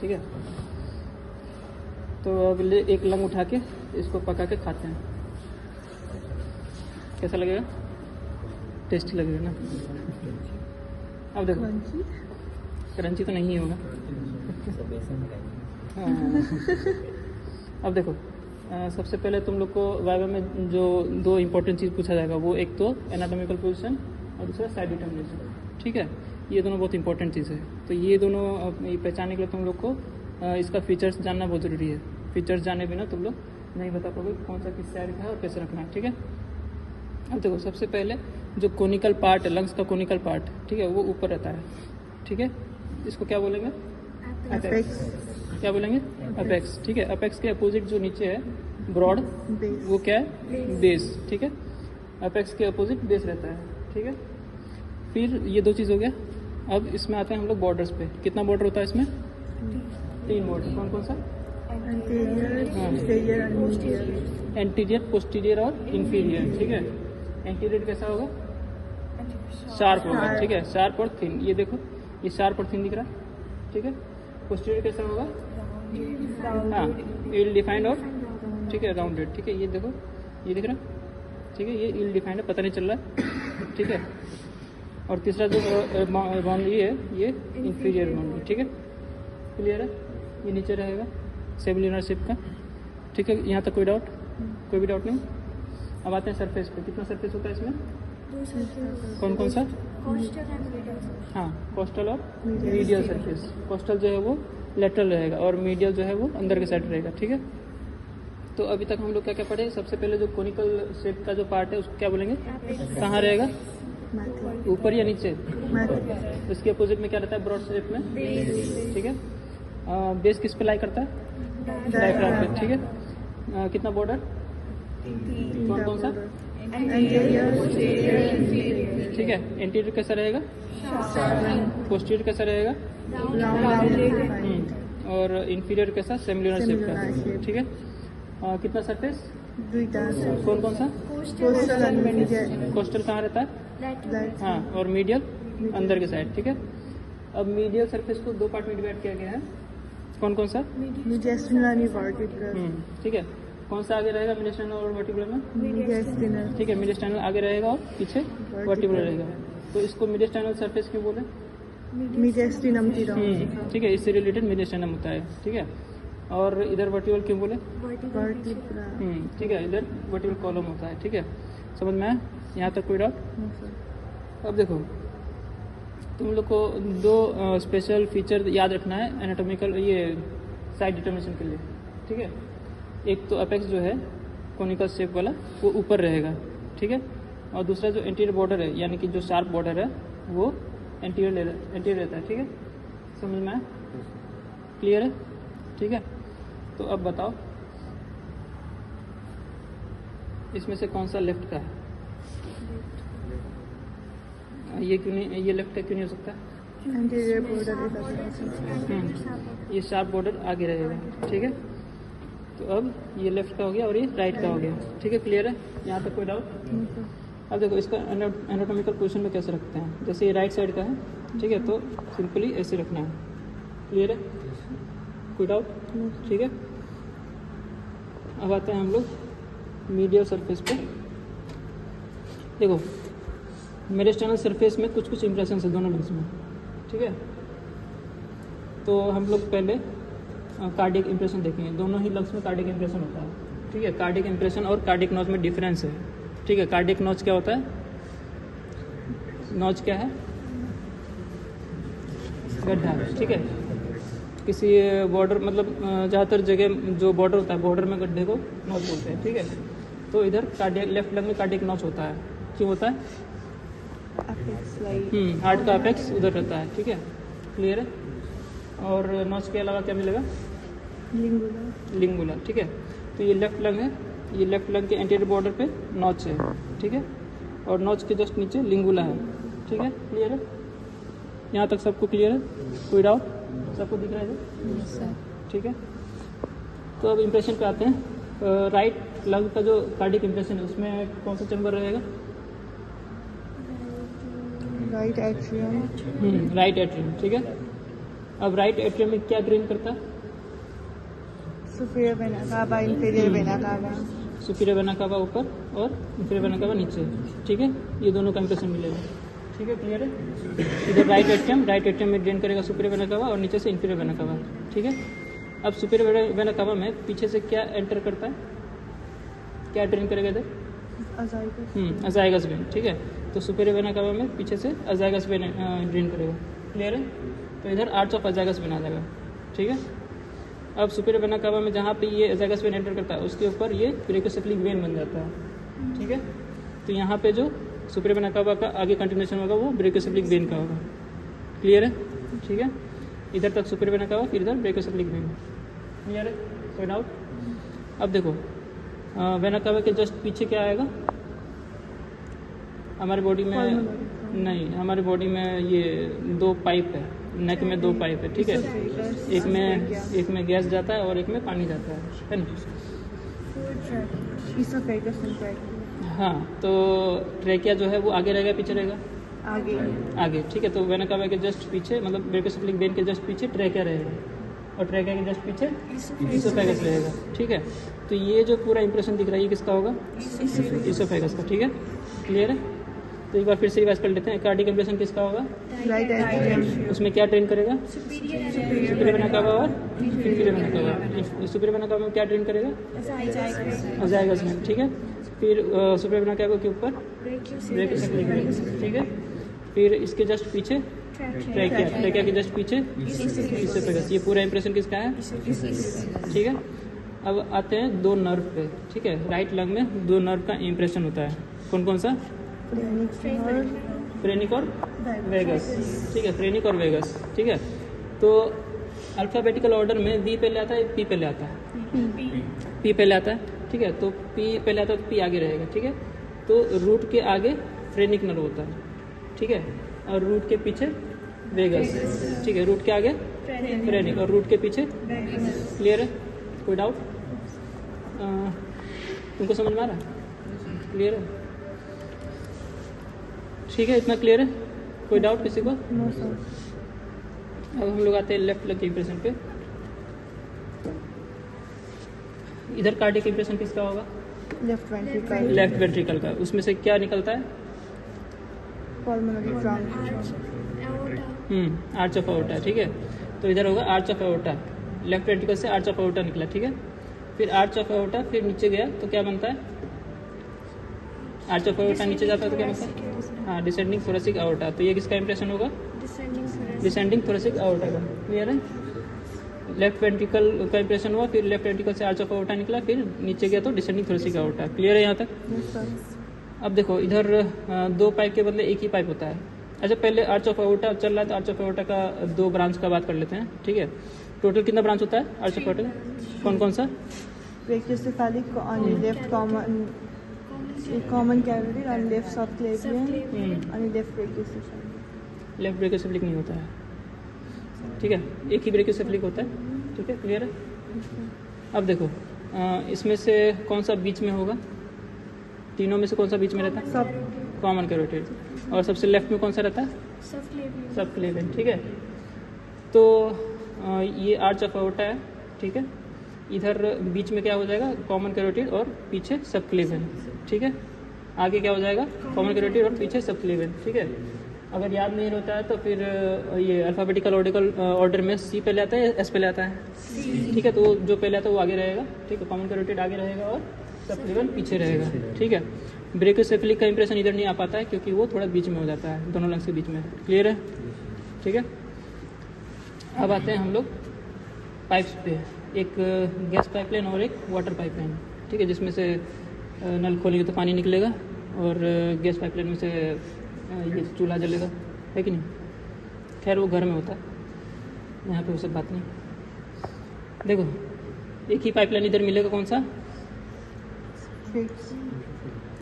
ठीक है। तो अब एक लंग उठा के इसको पका के खाते हैं, कैसा लगेगा? टेस्टी लगेगा ना। अब देखो, क्रंची तो नहीं होगा। हाँ। अब देखो, सबसे पहले तुम लोग को वाइवा में जो 2 इम्पोर्टेंट चीज़ पूछा जाएगा, वो एक तो एनाटॉमिकल पोजीशन और दूसरा साइड डिटर्मिनेशन। ठीक है, ये दोनों बहुत इंपॉर्टेंट चीज़ है। तो ये दोनों पहचानने के लिए तुम लोग को इसका फीचर्स जानना बहुत ज़रूरी है। फीचर्स जाने बिना तुम लोग नहीं बता पाओगे कौन सा किस साइड का है और कैसे रखना है। ठीक है, अब देखो, सबसे पहले जो कोनिकल पार्ट है, लंग्स का कोनिकल पार्ट, ठीक है, वो ऊपर रहता है। ठीक है, इसको क्या बोलेंगे? अपेक्स। क्या बोलेंगे? अपेक्स। ठीक है, अपेक्स के अपोजिट जो नीचे है ब्रॉड, वो क्या है? बेस। ठीक है, अपेक्स के अपोजिट बेस रहता है। ठीक है, फिर ये 2 चीज़ हो गया। अब इसमें आते हैं हम लोग बॉर्डर्स पे। कितना बॉर्डर होता है इसमें? 3 बॉर्डर। कौन कौन सा? एंटीरियर, पोस्टीरियर और इंफीरियर। ठीक है, एंटीरियर कैसा होगा? शार्प होगा। ठीक है, शार्प और थिन। ये देखो, ये शार्प और थिन दिख रहा है। ठीक है, पोस्टीरियर कैसा होगा? हाँ, इल डिफाइंड और, ठीक है, राउंडेड। ठीक है, ये देखो, ये दिख रहा है। ठीक है, ये इल डिफाइंड है, पता नहीं चल रहा है। ठीक है, और तीसरा जो बाउंड्री है, ये इंफीरियर बाउंड्री। ठीक है, क्लियर है? ये नीचे रहेगा सेमिलर शेप का। ठीक है, यहाँ तक कोई डाउट? कोई भी डाउट नहीं? अब आते हैं सरफेस पे। कितना सरफेस होता है इसमें? कौन कौन सा? हाँ, कोस्टल और मीडियल सरफेस। कोस्टल जो है वो लेटरल रहेगा और मीडियल जो है वो अंदर के साइड रहेगा। ठीक है, तो अभी तक हम लोग क्या क्या पढ़े? सबसे पहले जो कोनिकल शेप का जो पार्ट है उसको क्या बोलेंगे? कहाँ रहेगा? ऊपर या नीचे? इसके अपोजिट में क्या रहता है? ब्रॉड शेप में। ठीक है, बेस किस पे लाई करता है? डायफ्राम पे। ठीक है, कितना बॉर्डर? कौन कौन सा? ठीक है, एंटीरियर कैसा रहेगा? पोस्टीरियर कैसा रहेगा? और इंफीरियर कैसा? सेमिलर शेप का। ठीक है, कितना सरफेस? कौन कौन सा? कोस्टल कहाँ रहता है? हाँ, और मीडियल अंदर के साइड। ठीक है, अब मीडियल सरफेस को 2 पार्ट में डिवाइड किया गया है। कौन कौन सा? ठीक है, कौन सा आगे रहेगा मीडियस्टाइनल और वर्टिब्रल में? ठीक है, मीडियस्टाइनल आगे रहेगा और पीछे वर्टिब्रल रहेगा। तो इसको मीडियस्टाइनल सरफेस क्यों बोले? ठीक है, इससे रिलेटेड मीडियस्टाइनम होता है। ठीक है, और इधर वर्टिब्रल क्यों बोले? ठीक है, इधर वर्टिब्रल कॉलम होता है। ठीक है, समझ में आया? यहाँ तक कोई डाउट? अब देखो, तुम लोग को 2 स्पेशल फीचर याद रखना है एनाटॉमिकल, ये साइड डिटर्मिनेशन के लिए। ठीक है, एक तो अपेक्स जो है कोनिकल शेप वाला, वो ऊपर रहेगा। ठीक है, और दूसरा जो एंटीरियर बॉर्डर है, यानी कि जो शार्प बॉर्डर है, वो एंटीरियर रहता है। ठीक है, समझ में आया? क्लियर है? ठीक है, तो अब बताओ इसमें से कौन सा लेफ्ट का है? ये क्यों नहीं? ये लेफ्ट का क्यों नहीं हो सकता? ये शार्प बॉर्डर आगे रहेगा। ठीक है, तो अब ये लेफ्ट का हो गया और ये राइट का हो गया। ठीक है, क्लियर है? यहाँ तक कोई डाउट? अब देखो, इसका एनाटॉमिकल पोजीशन में कैसे रखते हैं? जैसे ये राइट साइड का है, ठीक है, तो सिंपली ऐसे रखना है। क्लियर है? कोई डाउट? ठीक है, अब आते हैं हम लोग मीडियल सरफेस पे। देखो, मेरिस्टेनल सरफेस में कुछ कुछ इंप्रेशन है दोनों लंग्स में। ठीक है, तो हम लोग पहले कार्डियक इंप्रेशन देखेंगे। दोनों ही लंग्स में कार्डियक इंप्रेशन होता है। ठीक है, कार्डियक इंप्रेशन और कार्डियक नॉच में डिफरेंस है। ठीक है, कार्डियक नॉच क्या होता है? नॉच क्या है? गड्ढा। ठीक है, किसी बॉर्डर, मतलब ज़्यादातर जगह जो बॉर्डर होता है, बॉर्डर में गड्ढे को नॉच बोलते हैं। ठीक है, तो इधर कार्डियक, लेफ्ट लंग में कार्डियक नॉच होता है। क्यों होता है? हार्ट का अपेक्स उधर रहता है। ठीक है, क्लियर है? और नॉच के अलावा क्या मिलेगा? लिंगुला। ठीक है, तो ये लेफ्ट लंग है, ये लेफ्ट लंग के एंटीरियर बॉर्डर पे नॉच है। ठीक है, और नॉच के जस्ट नीचे लिंगुला है। ठीक है, क्लियर है? यहाँ तक सबको क्लियर है? कोई डाउट? सबको दिख रहा है? ठीक है, तो अब इम्प्रेशन पे आते हैं। राइट लंग का जो कार्डियक इम्प्रेशन है, उसमें कौन सा चैम्बर रहेगा? Right atrium. Right atrium. ठीक है, अब राइट एट्रियम में क्या ड्रेन करता है? Superior vena cava, inferior vena cava. Superior vena cava ऊपर और इंफीरियर वेना कावा नीचे, ठीक है। ये दोनों का इंप्रेशन मिलेगा, ठीक है, क्लियर है। इधर राइट एट्रियम में ड्रेन करेगा सुपीरियर वेना कावा और नीचे से इंफीरियर वेना कावा, ठीक है। अब सुपीरियर वेना कावा में पीछे से क्या एंटर करता है, क्या ड्रेन करेगा इधर? अजाइगस वेन, ठीक है। तो सुपीरियर वेना कावा में पीछे से अजाइगस वेन ड्रेन करेगा, क्लियर है। तो इधर आर्च ऑफ अजाइगस वेन आ जाएगा, ठीक है। अब सुपीरियर वेना कावा में जहाँ पे ये अजाइगस वेन एंटर करता है उसके ऊपर ये ब्रेकोसेफलिक वेन बन जाता है, ठीक है। तो यहाँ पे जो सुपीरियर वेना कावा का आगे कंटिन्यूएशन होगा वो ब्रेकोसेफलिक वेन का होगा, क्लियर है, ठीक है। इधर तक सुपीरियर वेना कावा, फिर इधर ब्रेकोसेफलिक वेन, क्लियर है, कोई डाउट? अब देखो वेना कावा के जस्ट पीछे क्या आएगा हमारे बॉडी में? नहीं, हमारे बॉडी में ये 2 पाइप है, नेक में 2 पाइप है, ठीक है। एक में गैस जाता है और एक में पानी जाता है ना। हाँ, तो ट्रेकिया जो है वो आगे रहेगा पीछे रहेगा? आगे, ठीक है। तो वेना कावा के जस्ट पीछे, मतलब ब्रेकोसेफलिक वेन के जस्ट पीछे ट्रेकिया रहेगा और ट्रेकिया के जस्ट पीछे इसोफेगस रहेगा, ठीक है। तो ये जो पूरा इंप्रेशन दिख रहा है ये किसका होगा? इसोफेगस का, ठीक है, क्लियर है। तो एक बार फिर से रिवाइज कर लेते हैं। कार्डिक इंप्रेशन किसका होगा? Right atrium. उसमें क्या ड्रेन करेगा? सुपीरियर वेना कावा और inferior vena cava. Superior vena cava में क्या ड्रेन करेगा? अजाइगस वेन, ठीक है। फिर सुपीरियर वेना कावा के ऊपर ब्रेकोसेफलिक वेन, ठीक है। फिर इसके जस्ट पीछे ट्रेकिया के जस्ट पीछे इसोफेगस। ये पूरा इंप्रेशन किसका है? ठीक है। अब आते हैं 2 नर्व पे, ठीक है। राइट लंग में 2 नर्व का इंप्रेशन होता है, कौन कौन सा? फ्रेनिक और वेगस, ठीक है, फ्रेनिक और वेगस, ठीक है। तो अल्फ़ाबेटिकल ऑर्डर में बी पहले आता है, पी पहले आता है, पी पहले आता है, ठीक है। तो पी पहले आता है तो पी आगे रहेगा, ठीक है। तो रूट के आगे फ्रेनिक नर्व होता है, ठीक है, और रूट के पीछे वेगस, ठीक है। रूट के आगे फ्रेनिक और रूट के पीछे, क्लियर है, कोई डाउट? तुमको समझ में आ रहा है? क्लियर है, ठीक है, इतना क्लियर है, कोई डाउट किसी को? No sir. अब हम लोग आते हैं लेफ्ट लग के इंप्रेशन पे। इधर कार्डियक इंप्रेशन किसका होगा? Left ventricle. लेफ्ट वेंट्रिकल का। उसमें से क्या निकलता है? Pulmonary trunk. Arch of aorta, ठीक है। तो इधर होगा arch of aorta, left ventricle से आर्च ऑफ एओर्टा निकला, ठीक है। फिर आर्च ऑफ एओर्टा फिर नीचे गया तो क्या बनता है? आर्च ऑफ एओर्टा नीचे जाता है तो क्या बनता है? हाँ, डिसेंडिंग थोरेसिक एओर्टा। तो ये किसका इंप्रेशन होगा? डिसेंडिंग थोरेसिक एओर्टा का, क्लियर है। लेफ्ट वेंट्रिकल का इंप्रेशन हुआ, फिर लेफ्ट वेंट्रिकल से आर्च ऑफ एओर्टा निकला, फिर नीचे गया तो डिसेंडिंग थोरेसिक एओर्टा, क्लियर है यहाँ तक? अब देखो इधर 2 पाइप के बदले एक ही पाइप होता है। अच्छा, पहले आर्च ऑफ एओर्टा चल रहा है तो आर्च ऑफ एओर्टा का 2 ब्रांच का बात कर लेते हैं, ठीक है। टोटल कितना ब्रांच होता है आर्च ऑफ एओर्टा? कौन कौन सा? Brachiocephalic on left common carotid on left subclavian on left brachiocephalic. Left brachiocephalic नहीं होता है, ठीक है, एक ही ब्रेकियोसेफलिक होता है, ठीक है, क्लियर है। अब देखो इसमें से कौन सा बीच में होगा? तीनों में से कौन सा बीच में रहता है? सब कॉमन कैरोटिड। और सबसे लेफ्ट में कौन सा रहता है? सबक्लेवियन, ठीक है। तो ये आर्च ऑफ एओर्टा है, ठीक है। इधर बीच में क्या हो जाएगा? कॉमन कैरोटिड और पीछे सबक्लेवियन, ठीक है। आगे क्या हो जाएगा? कॉमन कैरोटिड और पीछे सबक्लेवियन, ठीक है। अगर याद नहीं होता है तो फिर ये अल्फ़ाबेटिकल ऑर्डर में सी पहले आता है या एस पहले आता है? ठीक है। तो जो पहले आता है वो आगे रहेगा, ठीक है। कॉमन कैरोटिड आगे रहेगा और सबक्लेवियन पीछे रहेगा, ठीक है। ब्रेकियोसेफलिक का इंप्रेशन इधर नहीं आ पाता है क्योंकि वो थोड़ा बीच में हो जाता है, दोनों लंग्स के बीच में, क्लियर है, ठीक है। अब आते हैं हम लोग पाइप्स पे। एक गैस पाइपलाइन और एक वाटर पाइपलाइन, ठीक है, जिसमें से नल खोलेंगे तो पानी निकलेगा और गैस पाइपलाइन में से ये चूल्हा जलेगा, है कि नहीं? खैर वो घर में होता है, यहाँ पे वो सब बात नहीं। देखो एक ही पाइपलाइन इधर मिलेगा, कौन सा?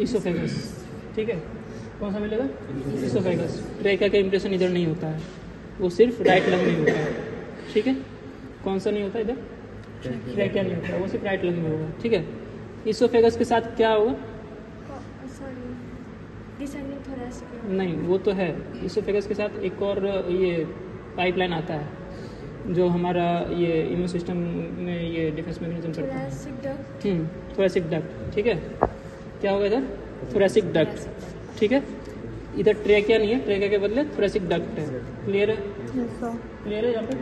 इसोफेगस, ठीक है। कौन सा मिलेगा? इसोफेगस। ट्रेकिया का इंप्रेशन इधर नहीं होता है, वो सिर्फ राइट लंग में होता है, ठीक है। कौन सा नहीं होता इधर? ट्रेकिया नहीं होता, वो सिर्फ राइट लंग में होगा, ठीक है। इसोफेगस के साथ क्या होगा? नहीं, वो तो है। इसोफेगस के साथ एक और ये पाइपलाइन आता है, जो हमारा ये इम्यून सिस्टम में ये डिफेंस मैकेनिज्म करता है। थोरेसिक डक्ट, ठीक है। क्या होगा इधर? थोरेसिक डक्ट, ठीक है। इधर ट्रेकिया नहीं है, ट्रेकिया के बदले थोरेसिक डक्ट है। क्लियर है? Yes, sir. क्लियर है यहाँ पे?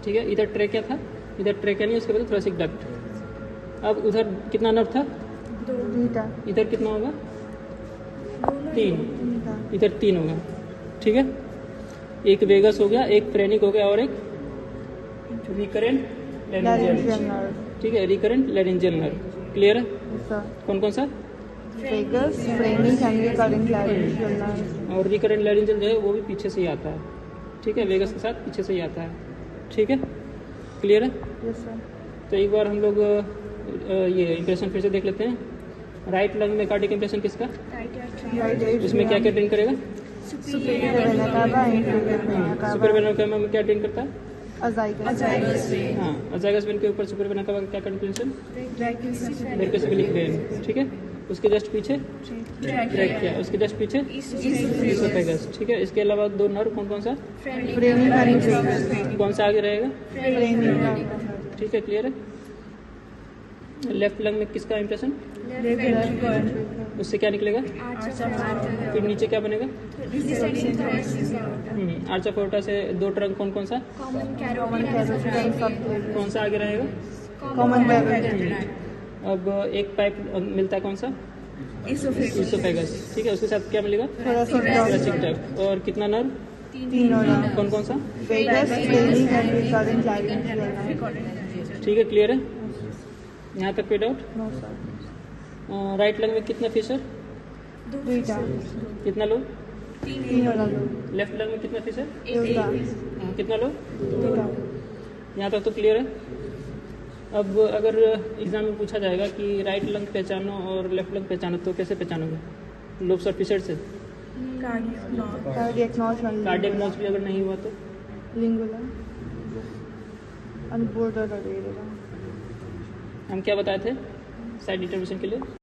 ठीक है, इधर ट्रेकिया था, इधर ट्रेकिया नहीं, उसके बदले थोरेसिक डक्ट। अब उधर कितना नर्व था? 2 इधर कितना होगा? 3, 3 इधर 3 होगा, ठीक है। एक वेगस हो गया, एक फ्रेनिक हो गया और एक रिकरेंट laryngeal लैरिंजियल, nerve. ठीक है, रिकरेंट लैरिंजियल नर्व। क्लियर है? Yes, sir. कौन कौन सा? Vagus, phrenic and recurrent laryngeal nerve. और रिकरेंट लैरिंजियल जो है वो भी पीछे से ही आता है, ठीक है, वेगस के साथ पीछे से ही आता है, ठीक है। क्लियर है? Yes, sir. तो एक बार हम लोग ये इंप्रेशन फिर से देख लेते हैं। राइट लंग में कार्डिक इंप्रेशन किसका? Right उसमें क्या क्या ड्रिंक करेगा? superior vena cava, inferior vena cava. Super vena cava में क्या ड्रिंक करता है? Azygous. हाँ, अजाइगस वेन के ऊपर सुपर वेना कैमा का क्या कंक्लूजन? ब्रैकियोसेफेलिक वेन, ठीक है। उसके जस्ट पीछे ट्रैकिया, उसके जस्ट पीछे इसोफेगस, ठीक है। इसके अलावा 2 नर्व कौन कौन सा? Phrenic and vagus. कौन सा आगे रहेगा? Phrenic nerve. ठीक है, क्लियर है। लेफ्ट लंग में किसका इंप्रेशन? Left ventricle. उससे क्या निकलेगा? फिर नीचे क्या बनेगा? आर्च ऑफ एओर्टा से 2 ट्रंक कौन कौन सा? Common carotid and subclavian. कौन सा आगे रहेगा? Common carotid. अब एक पाइप मिलता है कौन सा? इसोफेगस, ठीक है। उसके साथ क्या मिलेगा? Thoracic duct. Thoracic duct. और कितना नर्व? 3 nerve. कौन कौन सा? Vagus, phrenic and recurrent laryngeal nerve. ठीक है, क्लियर है। यहाँ तक कोई doubt? No, sir. Right lung में कितना फिशर? 3 times. कितना लो? 3 और लो. लेफ्ट लंग में कितना फिशर? 2 times. कितना लो? 2 times. यहाँ तक तो क्लियर है। अब अगर एग्जाम में पूछा जाएगा कि राइट लंग पहचानो और लेफ्ट लंग पहचानो, तो कैसे पहचानोगे? लोब्स और फिशर से? Cardiac notch and cardiac notch भी अगर नहीं हुआ तो? lingula and border area. हम क्या बताए थे साइड डिटर्मिनेशन के लिए?